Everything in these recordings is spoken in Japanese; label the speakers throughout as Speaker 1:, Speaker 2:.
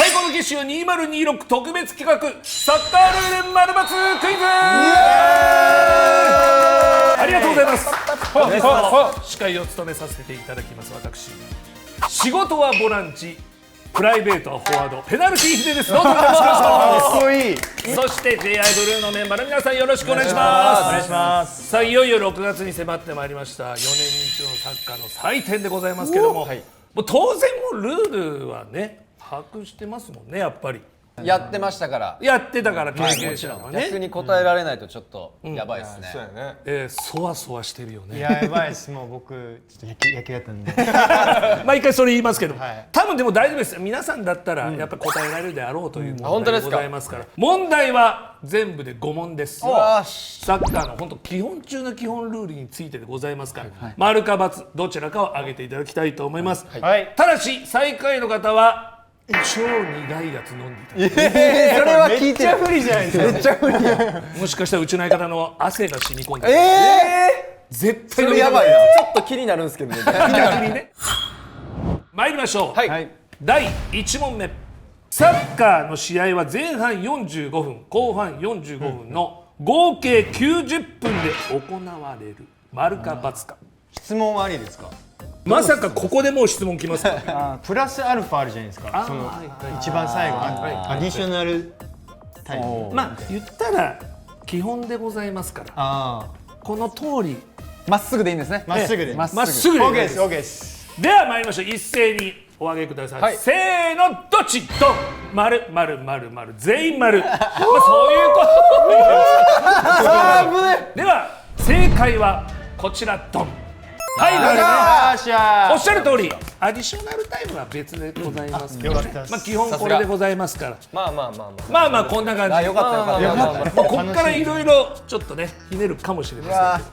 Speaker 1: 最高の月収2026特別企画サッカールール丸×クイズ。ありがとうございます。本日の司会を務めさせていただきます私、仕事はボランチ、プライベートはフォワード、ペナルティーヒデです。どうぞよろしくお願いします。
Speaker 2: かっこいい。
Speaker 1: そして J.I. ブルーのメンバーの皆さんよろしくお願いします。
Speaker 2: お願いします。
Speaker 1: さあいよいよ6月に迫ってまいりました。4年に一度のサッカーの祭典でございますけども、もう当然もうルールはね把握してますもんね。やっぱり
Speaker 3: やってましたから
Speaker 1: やってたから経験者はね、
Speaker 3: 逆に答えられないとちょっとやばいですね。
Speaker 2: そうやね。
Speaker 1: そわそわしてるよね。
Speaker 4: やばいです。もう僕ちょっと野球やったんで
Speaker 1: 毎回それ言いますけど、
Speaker 4: はい
Speaker 1: 多分でも大丈夫です。皆さんだったらやっぱ答えられるであろうという問題でご
Speaker 3: 本当ですか
Speaker 1: ざいますから、問題は全部で5問です。
Speaker 3: よし。
Speaker 1: サッカーの本当基本中の基本ルールについてでございますから、丸か×どちらかを挙げていただきたいと思います。
Speaker 4: はい
Speaker 1: ただし最下位の方は超苦いやつ飲んでいただき
Speaker 3: それは聞いてる。
Speaker 4: 無理じゃないですか。
Speaker 3: めっちゃ無理や。
Speaker 1: もしかしたらうちの相方の汗が染み込んでる、絶対
Speaker 3: それやばいな。ちょっと気になるんですけどね。
Speaker 1: 逆にね。参りましょう、
Speaker 3: はい。
Speaker 1: 第1問目。サッカーの試合は前半45分後半45分の合計90分で行われる。丸か×か。
Speaker 4: 質問ありですか。
Speaker 1: まさかここでもう質問きますか。
Speaker 4: プラスアルファあるじゃないですか。その一番最後アディショナルタイム。
Speaker 1: まあ言ったら基本でございますから
Speaker 4: あ
Speaker 1: この通り
Speaker 3: まっすぐでいいんですね。
Speaker 4: まっすぐで。
Speaker 3: まっすぐ
Speaker 1: まっすぐで
Speaker 4: オーケーですオーケーです。
Speaker 1: では参りましょう。一斉にお上げください、
Speaker 3: はい
Speaker 1: せーのどっちドン。丸丸丸丸全員丸。まあそういうことでは正解はこちらドン。はい丸ね。
Speaker 4: よっしゃ
Speaker 1: おっしゃる通りアディショナルタイムは別でございますけど、
Speaker 4: よかったです
Speaker 1: まあ基本これでございますから、
Speaker 3: まあまあまあまあ。
Speaker 1: まあまあこんな感じ。
Speaker 3: よかったよかったよかった。
Speaker 1: まあこっからいろいろちょっとねひねるかもしれません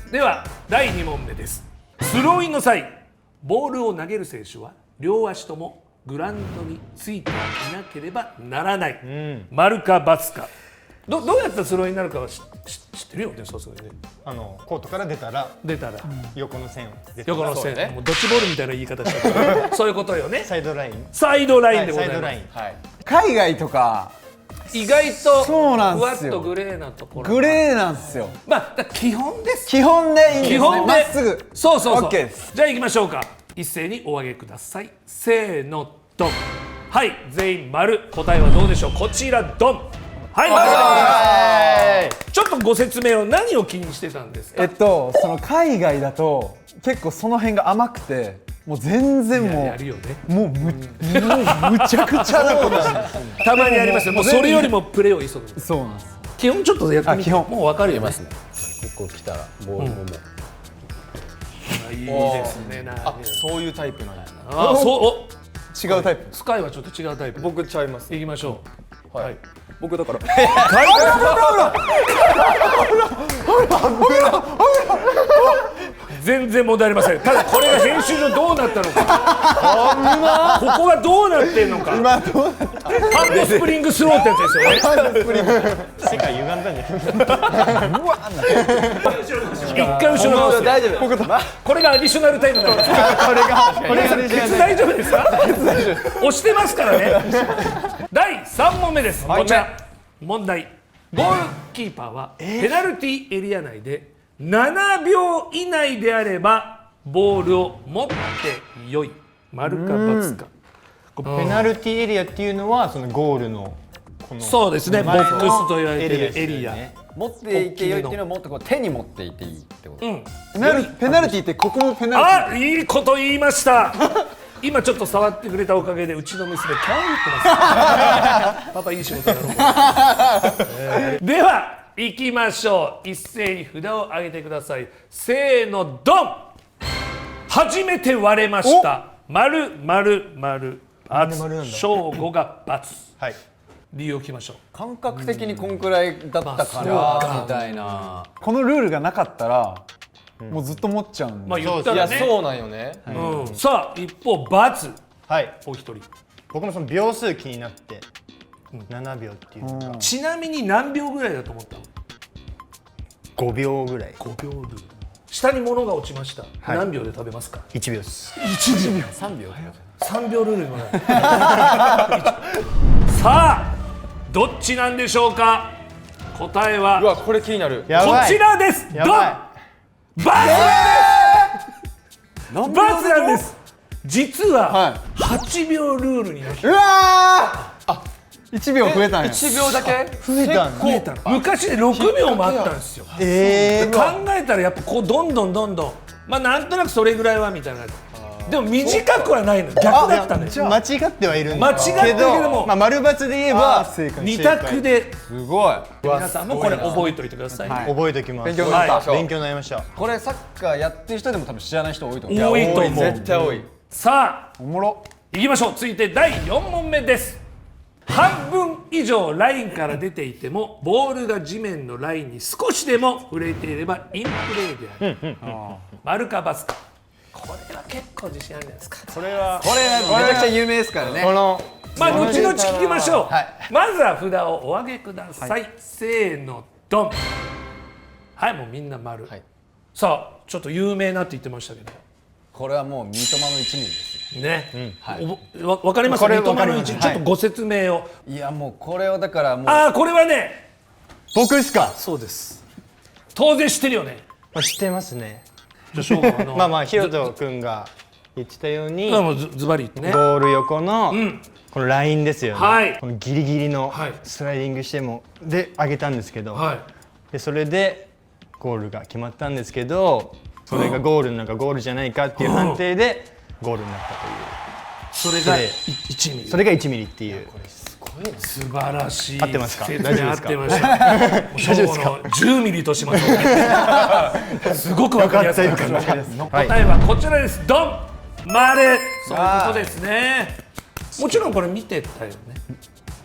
Speaker 1: けど。では第2問目です。スローインの際ボールを投げる選手は両足ともグラウンドについていなければならない。丸か×か。どうやったらスローインになるかは知ってるよね。さすがにね。
Speaker 4: コートから出たら
Speaker 1: 出たら
Speaker 4: 横の線を出たら
Speaker 1: 横の線、
Speaker 3: そうね
Speaker 1: もうドッジボールみたいな言い方したけどそういうことよね。
Speaker 4: サイドライン。
Speaker 1: サイドラインでございます。
Speaker 4: サイドライン。
Speaker 3: はい。海外とか
Speaker 1: 意外と
Speaker 3: そうなん
Speaker 1: ふわっ
Speaker 3: すよ
Speaker 1: とグレーなところ。
Speaker 3: グレーなんですよ。
Speaker 1: まあだから基本です。
Speaker 3: 基本でいいんですね。
Speaker 1: 基本で
Speaker 3: まっすぐ。
Speaker 1: そうそうそう。
Speaker 3: OK です。
Speaker 1: じゃあ行きましょうか。一斉にお上げください。せーのドン。はい全員丸。答えはどうでしょう。こちらドン。はい丸。ちょっとご説明を。何を気にしてたんですか。
Speaker 5: その海外だと結構その辺が甘くて、もう全然も
Speaker 1: やるよね。
Speaker 5: うむちゃくちゃなことしてる。
Speaker 1: たまにありますよ。もうそれよりもプレーを急ぐ。
Speaker 5: そうなんです。
Speaker 1: 基本ちょっとやってみて。
Speaker 5: 基本
Speaker 1: もう分かるよね。
Speaker 3: 結構来たらボールももう。
Speaker 1: いいですね。
Speaker 3: そういうタイプなんやな。
Speaker 1: あそう。
Speaker 5: 違うタイプ。
Speaker 1: スカイはちょっと違うタイプ。
Speaker 3: 僕ちゃいます。
Speaker 1: 行きましょう。はい。
Speaker 3: 僕だから。
Speaker 1: 全然問題ありません。ただこれが編集上どうなったのか。ここがどうなってんのか。
Speaker 5: 今どうなっ
Speaker 1: ハンドスプリングスローってやつですよね。
Speaker 4: 世界歪んだんじゃない。
Speaker 1: 一回後ろ直す。
Speaker 3: 大丈夫。
Speaker 1: これがアディショナルタイムなんです。
Speaker 4: これが
Speaker 1: ケツ大丈夫ですか。押してますからね。第3問目です。こちら問題。ゴールキーパーはペナルティーエリア内で7秒以内であればボールを持ってよい。丸か×か。
Speaker 4: ペナルティーエリアっていうのはそのゴールのこの
Speaker 1: そうですね。ボックスと言われているエリア。
Speaker 3: 持っていてよいっていうのはもっとこう手に持っていていいってこと。
Speaker 5: ペナルティーってここもペナルティー。
Speaker 1: あ、いいこと言いました。今ちょっと触ってくれたおかげでうちの娘キャー言ってます。パパいい仕事だろう。では行きましょう。一斉に札を上げてください。せーのドン。初めて割れました。丸丸丸×。正午が×。
Speaker 4: はい。
Speaker 1: 理由を聞きましょう。
Speaker 3: 感覚的にこんくらいだったかなみたいな。
Speaker 5: このルールがなかったらもうずっと持っちゃうんで。
Speaker 1: まあ言った
Speaker 3: い
Speaker 1: らね。
Speaker 3: やそうなんよね。
Speaker 1: さあ一方×。
Speaker 4: はい。
Speaker 1: お一人。
Speaker 4: 僕もその秒数気になって7秒っていうのが
Speaker 1: ちなみに何秒ぐらいだと思ったの
Speaker 4: 5秒ぐらい。
Speaker 1: 5秒ルール。下に物が落ちました。
Speaker 4: い
Speaker 1: 何秒で食べますか。
Speaker 4: 1秒です。
Speaker 3: 3秒。
Speaker 1: 3秒ルールにもなるさあどっちなんでしょうか。答えは
Speaker 2: うわこれ気になる。
Speaker 1: こ
Speaker 4: やばい
Speaker 1: ちらです。ドン
Speaker 4: やば
Speaker 1: バツなんです。実は
Speaker 5: は
Speaker 1: 8秒ルールになって
Speaker 5: うわー1秒増えたんや。
Speaker 2: 1秒だけ
Speaker 4: い増えたんだ
Speaker 1: 増えたの。昔で6秒もあったんですよ。考えたらやっぱこうどんどんまあなんとなくそれぐらいはみたいな。でも短くはないの。逆だったね。
Speaker 4: 間違ってはいるんだ
Speaker 1: 間違ってるけども
Speaker 4: まあ、丸×で言えば正解
Speaker 1: 2択で。
Speaker 2: すごい。
Speaker 1: 皆さんもこれ覚えておいてくださいね。
Speaker 4: 覚えておきます。
Speaker 2: 勉強になった。
Speaker 4: 勉強になりました。
Speaker 3: これサッカーやってる人でも多分知らない人多いと思う。
Speaker 1: 多いと思う。
Speaker 2: 絶対多い。
Speaker 1: さあ
Speaker 5: おもろ。
Speaker 1: 行きましょう。続いて第4問目です。半分以上ラインから出ていてもボールが地面のラインに少しでも触れていればインプレーである。丸か×か。これは結構自信あるんじゃないですか。
Speaker 4: それは
Speaker 3: これめちゃくちゃ有名ですからね。
Speaker 4: この
Speaker 1: まあ後々聞きましょう、
Speaker 3: はい
Speaker 1: まずは札をお上げください、せーのドン。はいもうみんな丸、
Speaker 3: はい
Speaker 1: さあちょっと有名なって言ってましたけど
Speaker 3: これはもう三笘の1ミリです
Speaker 1: ね、
Speaker 3: はい
Speaker 1: わかります
Speaker 4: これ
Speaker 1: 三笘の位
Speaker 4: わかります
Speaker 1: 置ちょっとご説明を、
Speaker 3: いやもうこれはだからもう
Speaker 1: ああこれはね
Speaker 4: 僕ですか。
Speaker 1: そうです当然知ってるよね。
Speaker 4: まあ知ってますね。
Speaker 1: じゃあ翔吾の
Speaker 4: まあまあひろとくんが言ってたように、
Speaker 1: もうズバリ言ってね
Speaker 4: ゴール横の
Speaker 1: ん
Speaker 4: このラインですよね。
Speaker 1: はい
Speaker 4: このギリギリの
Speaker 1: はい
Speaker 4: スライディングしてもで上げたんですけど、
Speaker 1: はい
Speaker 4: でそれでゴールが決まったんですけど、それがゴールなのかゴールじゃないかっていう判定でゴールになったという。
Speaker 1: それが
Speaker 4: それ
Speaker 1: 1ミリ
Speaker 4: それが1ミリっていう。
Speaker 1: 素晴らしい。
Speaker 4: 合ってますか
Speaker 1: 説明
Speaker 4: 大丈夫ですか
Speaker 1: 合ってました。翔吾の10ミリとしましょう。すごくわかりやすかった。
Speaker 4: はい
Speaker 1: 答えはこちらです。ドン。丸。そういうことですね。もちろんこれ見てたよね。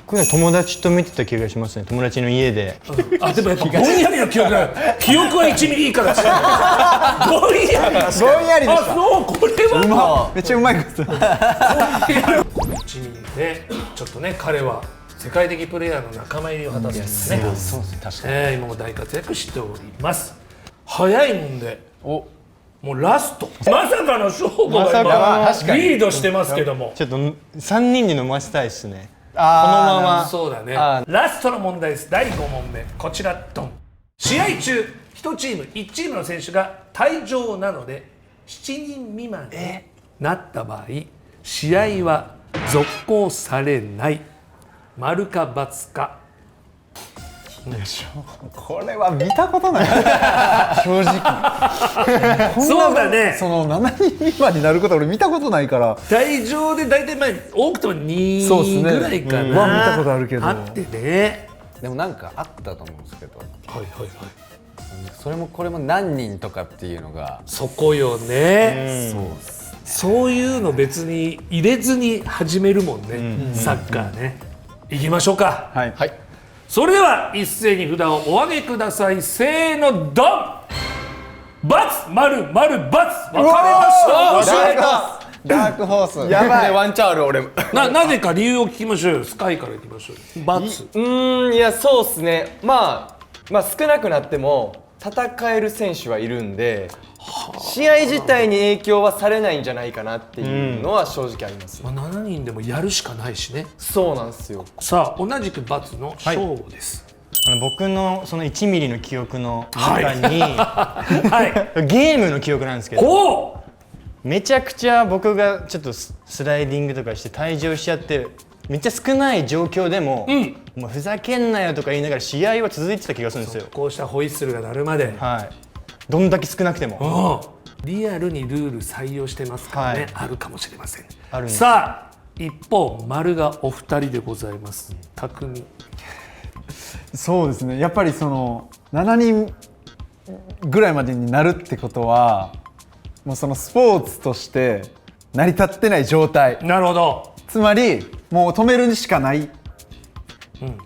Speaker 4: これ友達と見てた気がしますね。友達の家で。
Speaker 1: あでもやっぱぼんやりの記憶が記憶は1ミリ以下だし。ぼんやり。
Speaker 5: ぼんやりでし
Speaker 1: あそうこれは。
Speaker 5: めっちゃうまいこと
Speaker 1: 1ミリでちょっとね彼は世界的プレイヤーの仲間入りを果たすんですね。
Speaker 3: そうですね確かに
Speaker 1: 今も大活躍しております。早いもんで
Speaker 3: お
Speaker 1: もうラストまさかの翔吾が
Speaker 4: まさか
Speaker 1: 今
Speaker 3: 確かに
Speaker 1: リードしてますけども
Speaker 4: ちょっと3人で飲ませたいですね。このまま
Speaker 1: そうだね
Speaker 3: あ
Speaker 1: ラストの問題です。第5問目こちらドン。試合中1チームの選手が退場なので7人未満になった場合試合は続行されない。丸か×か。
Speaker 5: これは見たことない正直
Speaker 1: そうだね
Speaker 5: その7人未満になることは俺見たことないから
Speaker 1: 退場で大体まあ多くても2
Speaker 5: そうっすね
Speaker 1: ぐらいかな、
Speaker 5: うんは見たことあるけど
Speaker 1: あってね
Speaker 3: でもなんかあったと思うんですけど
Speaker 1: はいはいはい
Speaker 3: それもこれも何人とかっていうのが
Speaker 1: そこよね、そういうの別に入れずに始めるもんね、サッカーね。いきましょうか。
Speaker 5: はい
Speaker 3: はい
Speaker 1: それでは一斉に札をお上げください。せーのドン。×丸丸×分かれました
Speaker 5: ダークホース
Speaker 2: やばい。ワンチャンある俺。
Speaker 1: なぜか理由を聞きましょうよ。スカイからいきましょうよ。×
Speaker 2: いやそうっすね。まあ少なくなっても戦える選手はいるんで、試合自体に影響はされないんじゃないかなっていうのは正直あります。
Speaker 1: まあ、7人でもやるしかないしね。
Speaker 2: そうなんですよ。
Speaker 1: さあ同じく×の翔吾です。
Speaker 4: 僕のその1ミリの記憶の中に、
Speaker 1: はい。
Speaker 4: ゲームの記憶なんですけど、
Speaker 1: おお。
Speaker 4: めちゃくちゃ僕がちょっとスライディングとかして退場しちゃってめっちゃ少ない状況でも、もうふざけんなよとか言いながら試合は続いてた気がするんですよ。
Speaker 1: こうしたホイッスルが鳴るまで。
Speaker 4: はい。どんだけ少なくても。
Speaker 1: リアルにルール採用してますからね、
Speaker 4: はい
Speaker 1: あるかもしれません。
Speaker 4: あるんです。
Speaker 1: さあ一方丸がお二人でございます。匠。
Speaker 5: そうですねやっぱりその7人ぐらいまでになるってことはもうそのスポーツとして成り立ってない状態
Speaker 1: なるほど。
Speaker 5: つまりもう止めるしかない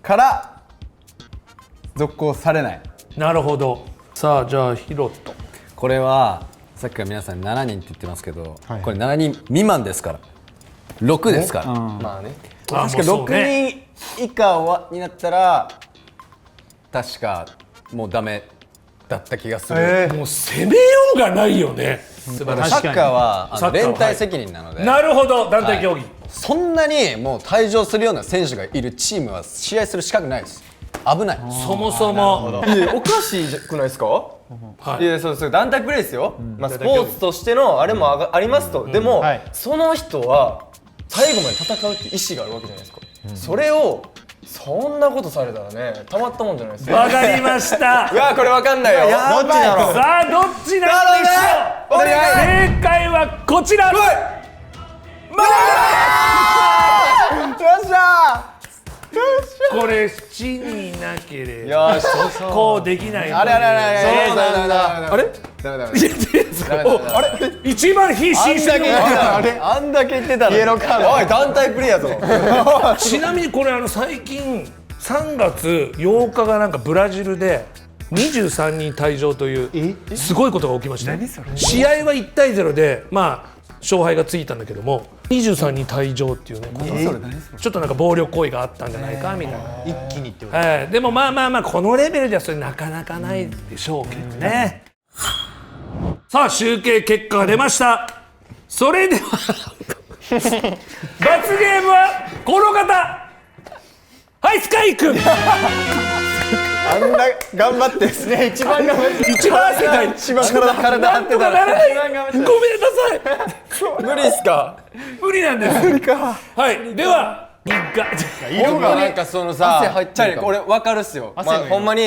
Speaker 5: から続行されない。
Speaker 1: なるほど。さあじゃあヒロト。
Speaker 3: これはさっきから皆さん7人って言ってますけど、
Speaker 4: はい
Speaker 3: これ7人未満ですから6ですから、
Speaker 2: まあね。
Speaker 1: あ
Speaker 3: 確か
Speaker 1: もうそうね
Speaker 3: 6人以下になったら確かもうダメだった気がする、
Speaker 1: もう攻めようがないよね。素晴らしい。
Speaker 3: サッカーは
Speaker 1: サッカーは
Speaker 3: 連帯責任なので、
Speaker 1: なるほど、団体競技。
Speaker 3: そんなにもう退場するような選手がいるチームは試合する資格ないです。危ない。
Speaker 1: そもそも。
Speaker 2: いやおかしいくないですか、いやそう団体プレーですよ、まあ、スポーツとしてのあれもありますと、でも、
Speaker 4: はい
Speaker 2: その人は最後まで戦うっていう意思があるわけじゃないですか、それをそんなことされたらねたまったもんじゃないですか。
Speaker 1: わかりました。
Speaker 2: うわこれわかんないよ。どっちだろう。
Speaker 1: さあどっちなんでしょう。
Speaker 2: お願い
Speaker 1: 正解はこちら。
Speaker 3: よっしゃ
Speaker 1: これ7人いなければ
Speaker 2: よし
Speaker 1: こうできない。
Speaker 3: ー。あれあれあれ
Speaker 2: そうなんだ。あれ
Speaker 3: ダメダメ。
Speaker 1: あれ一番必死にしてる。
Speaker 2: あんだけ言ってたのにイエローカードおい団体プレーやぞ。
Speaker 1: ちなみにこれ最近3月8日がなんかブラジルで23人退場というすごいことが起きました。試合は1対0でまあ勝敗がついたんだけども23人退場っていうね、ちょっとなんか暴力行為があったんじゃないかみたいな。
Speaker 4: 一気にってこと
Speaker 1: でもまあまあまあこのレベルではそれなかなかないでしょうけどね。さあ集計結果が出ました。それでは罰ゲームはこの方、はいスカイ君。
Speaker 2: あんな頑張ってですね一番頑張って
Speaker 1: 一番汗かいて
Speaker 2: 一番体張ってたら
Speaker 1: ならない。ごめんなさい。
Speaker 2: 無理っすか。
Speaker 1: 無理なんです。はいでは
Speaker 3: 色がなんかそのさ、
Speaker 2: チャリこれ分かるっすよ。まあほんまにい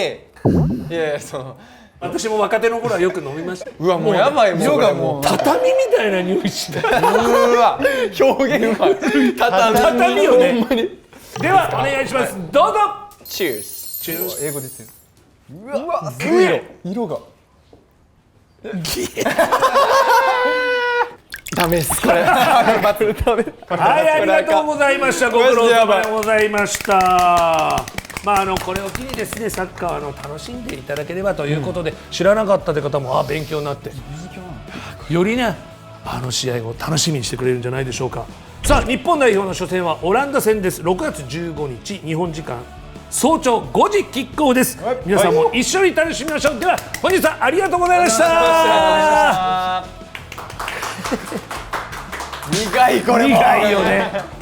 Speaker 2: やいやその
Speaker 1: 私も若手の頃はよく飲みました。
Speaker 2: うわもうやばいもう
Speaker 3: 色がもう
Speaker 1: 畳みたいな匂いしてた。
Speaker 2: うわ表現は
Speaker 1: 畳よね。ではお願いします。どうぞ。
Speaker 2: チュース。
Speaker 1: チュース。
Speaker 2: 英語ですよ。
Speaker 3: 色が
Speaker 2: ダメっすこれ。
Speaker 1: はいありがとうございました。ご苦労様でございました。まあこれを機にですねサッカー楽しんでいただければということで、知らなかったという方も勉強になってよりね試合を楽しみにしてくれるんじゃないでしょうか。さあ日本代表の初戦はオランダ戦です。6月15日日本時間早朝5時キックオフです。皆さんも一緒に楽しみましょう。では本日はありがとうございました。
Speaker 2: 苦いこれも。
Speaker 1: 苦いよね。